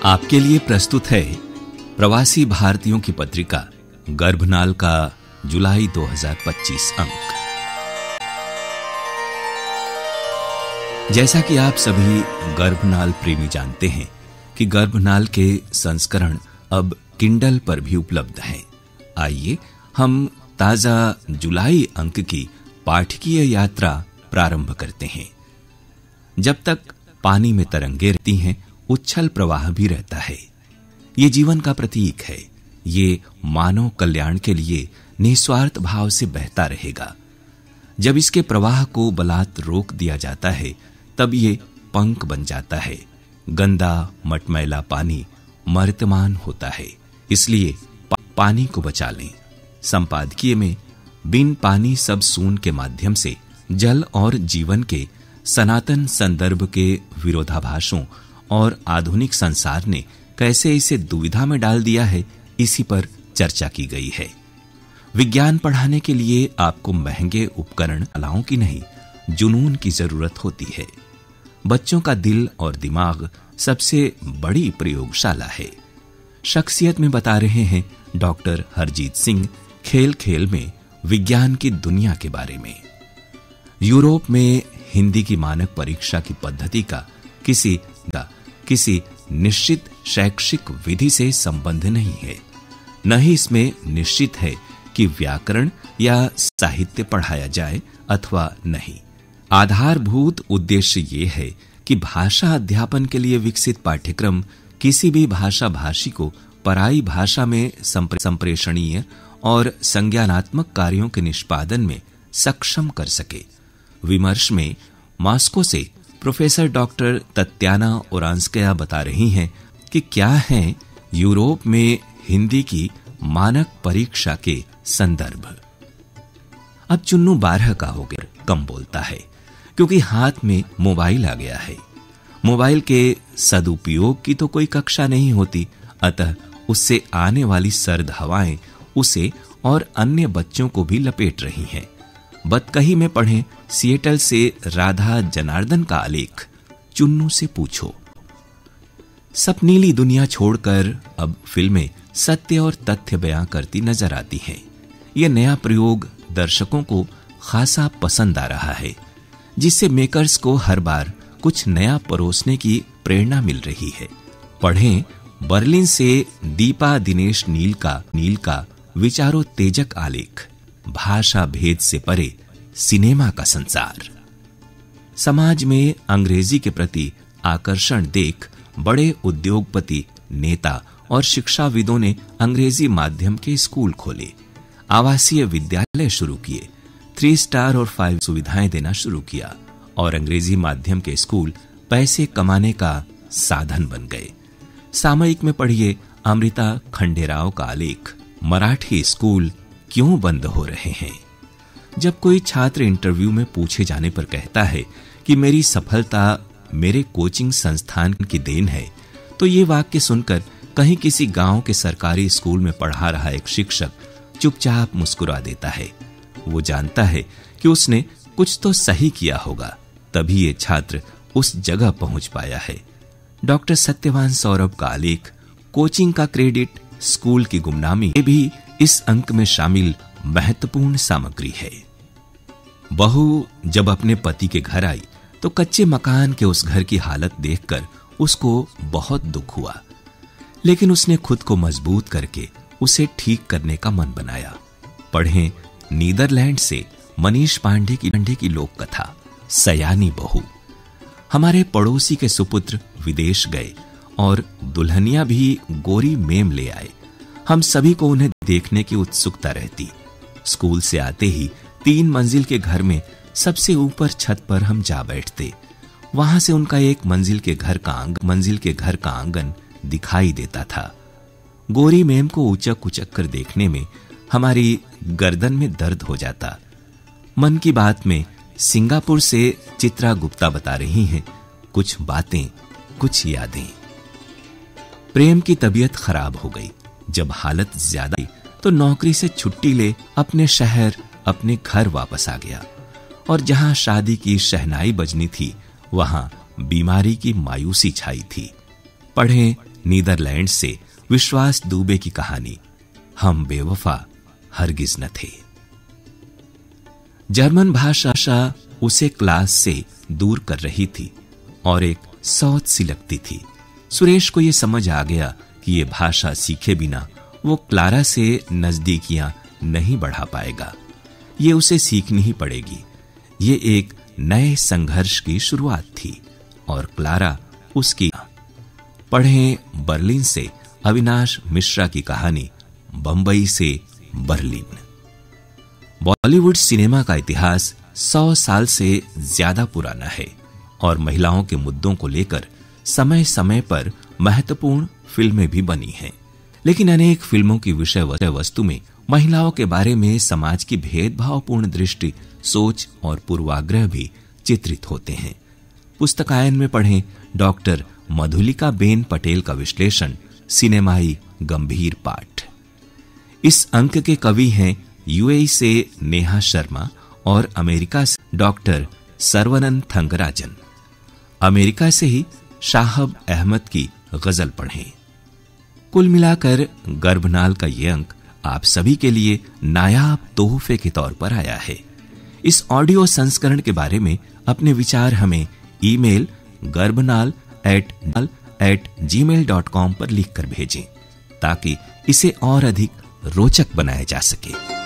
आपके लिए प्रस्तुत है प्रवासी भारतीयों की पत्रिका गर्भनाल का जुलाई 2025 अंक। जैसा कि आप सभी गर्भनाल प्रेमी जानते हैं कि गर्भनाल के संस्करण अब किंडल पर भी उपलब्ध हैं। आइए हम ताजा जुलाई अंक की पाठकीय यात्रा प्रारंभ करते हैं। जब तक पानी में तरंगे रहती हैं, उच्छल प्रवाह भी रहता है। ये जीवन का प्रतीक है। ये मानव कल्याण के लिए निस्वार्थ भाव से बहता रहेगा। जब इसके प्रवाह को बलात् रोक दिया जाता है, तब ये पंख बन जाता है। गंदा मटमैला पानी मर्तमान होता है, इसलिए पानी को बचा लें। संपादकीय में बिन पानी सब सून के माध्यम से जल और जीवन के सनातन संदर्भ के विरोधाभासों और आधुनिक संसार ने कैसे इसे दुविधा में डाल दिया है, इसी पर चर्चा की गई है। विज्ञान पढ़ाने के लिए आपको महंगे उपकरण कलाओं की नहीं, जुनून की जरूरत होती है। बच्चों का दिल और दिमाग सबसे बड़ी प्रयोगशाला है। शख्सियत में बता रहे हैं डॉक्टर हरजीत सिंह खेल खेल में विज्ञान की दुनिया के बारे में। यूरोप में हिंदी की मानक परीक्षा की पद्धति का किसी निश्चित शैक्षिक विधि से संबंध नहीं है। न ही इसमें निश्चित है कि व्याकरण या साहित्य पढ़ाया जाए अथवा नहीं। आधारभूत उद्देश्य ये है कि भाषा अध्यापन के लिए विकसित पाठ्यक्रम किसी भी भाषा भाषी को पराई भाषा में संप्रेषणीय और संज्ञानात्मक कार्यों के निष्पादन में सक्षम कर सके। विमर्श में मॉस्को से प्रोफेसर डॉक्टर तत्याना ओरांस्कया बता रही हैं कि क्या है यूरोप में हिंदी की मानक परीक्षा के संदर्भ। अब चुन्नू 12 का हो गया कम बोलता है, क्योंकि हाथ में मोबाइल आ गया है। मोबाइल के सदुपयोग की तो कोई कक्षा नहीं होती, अतः उससे आने वाली सर्द हवाएं उसे और अन्य बच्चों को भी लपेट रही हैं। बतकही में पढ़ें सिएटल से राधा जनार्दन का आलेख, चुन्नू से पूछो। सपनीली दुनिया छोड़कर अब फिल्में सत्य और तथ्य बयां करती नजर आती हैं। यह नया प्रयोग दर्शकों को खासा पसंद आ रहा है, जिससे मेकर्स को हर बार कुछ नया परोसने की प्रेरणा मिल रही है। पढ़ें बर्लिन से दीपा दिनेश नील का विचारोत्तेजक आलेख, भाषा भेद से परे सिनेमा का संसार। समाज में अंग्रेजी के प्रति आकर्षण देख बड़े उद्योगपति, नेता और शिक्षाविदों ने अंग्रेजी माध्यम के स्कूल खोले, आवासीय विद्यालय शुरू किए, 3 स्टार और 5 सुविधाएं देना शुरू किया और अंग्रेजी माध्यम के स्कूल पैसे कमाने का साधन बन गए। सामयिक में पढ़िए अमृता खंडेराव का आलेख, मराठी स्कूल क्यों बंद हो रहे हैं। जब कोई छात्र इंटरव्यू में पूछे जाने पर कहता है कि मेरी सफलता मेरे कोचिंग संस्थान की देन है, तो ये वाक्य सुनकर कहीं किसी गांव के सरकारी स्कूल में पढ़ा रहा एक शिक्षक चुपचाप मुस्कुरा देता है। वो जानता है कि उसने कुछ तो सही किया होगा, तभी ये छात्र उस जगह पहुंच पाया है। डॉक्टर सत्यवान सौरभ का आलेख, कोचिंग का क्रेडिट स्कूल की गुमनामी, ये भी इस अंक में शामिल महत्वपूर्ण सामग्री है। बहू जब अपने पति के घर आई तो कच्चे मकान के उस घर की हालत देखकर उसको बहुत दुख हुआ, लेकिन उसने खुद को मजबूत करके उसे ठीक करने का मन बनाया। पढ़ें नीदरलैंड से मनीष पांडे की लोक कथा, सयानी बहू। हमारे पड़ोसी के सुपुत्र विदेश गए और दुल्हनिया भी गोरी मेम ले आए। हम सभी को उन्हें देखने की उत्सुकता रहती। स्कूल से आते ही 3 मंजिल के घर में सबसे ऊपर छत पर हम जा बैठते। वहां से उनका 1 मंजिल के घर का आंगन दिखाई देता था। गोरी मेम को उचक उचक कर देखने में हमारी गर्दन में दर्द हो जाता। मन की बात में सिंगापुर से चित्रा गुप्ता बता रही हैं कुछ बातें, कुछ यादें। प्रेम की तबीयत खराब हो गई। जब हालत ज्यादा तो नौकरी से छुट्टी ले अपने शहर, अपने घर वापस आ गया और जहां शादी की शहनाई बजनी थी, वहां बीमारी की मायूसी छाई थी। पढ़ें नीदरलैंड से विश्वास दुबे की कहानी हम बेवफा हरगिज न थे। जर्मन भाषा उसे क्लास से दूर कर रही थी और एक सौत सी लगती थी। सुरेश को यह समझ आ गया कि यह भाषा सीखे बिना वो क्लारा से नजदीकियां नहीं बढ़ा पाएगा। ये उसे सीखनी ही पड़ेगी। ये एक नए संघर्ष की शुरुआत थी और क्लारा उसकी। पढ़ें बर्लिन से अविनाश मिश्रा की कहानी बंबई से बर्लिन। बॉलीवुड सिनेमा का इतिहास 100 साल से ज्यादा पुराना है और महिलाओं के मुद्दों को लेकर समय समय पर महत्वपूर्ण फिल्में भी बनी हैं। लेकिन अनेक फिल्मों की विषय वस्तु में महिलाओं के बारे में समाज की भेदभावपूर्ण दृष्टि, सोच और पूर्वाग्रह भी चित्रित होते हैं। पुस्तकायन में पढ़ें डॉक्टर मधुलिका बेन पटेल का विश्लेषण सिनेमाई गंभीर पाठ। इस अंक के कवि हैं यूएई से नेहा शर्मा और अमेरिका से डॉक्टर सर्वनंद थंगराजन। अमेरिका से ही शाहब अहमद की गजल पढ़ें। कुल मिलाकर गर्भनाल का ये अंक आप सभी के लिए नायाब तोहफे के तौर पर आया है। इस ऑडियो संस्करण के बारे में अपने विचार हमें ईमेल garbnal@gmail.com पर लिखकर भेजें ताकि इसे और अधिक रोचक बनाया जा सके।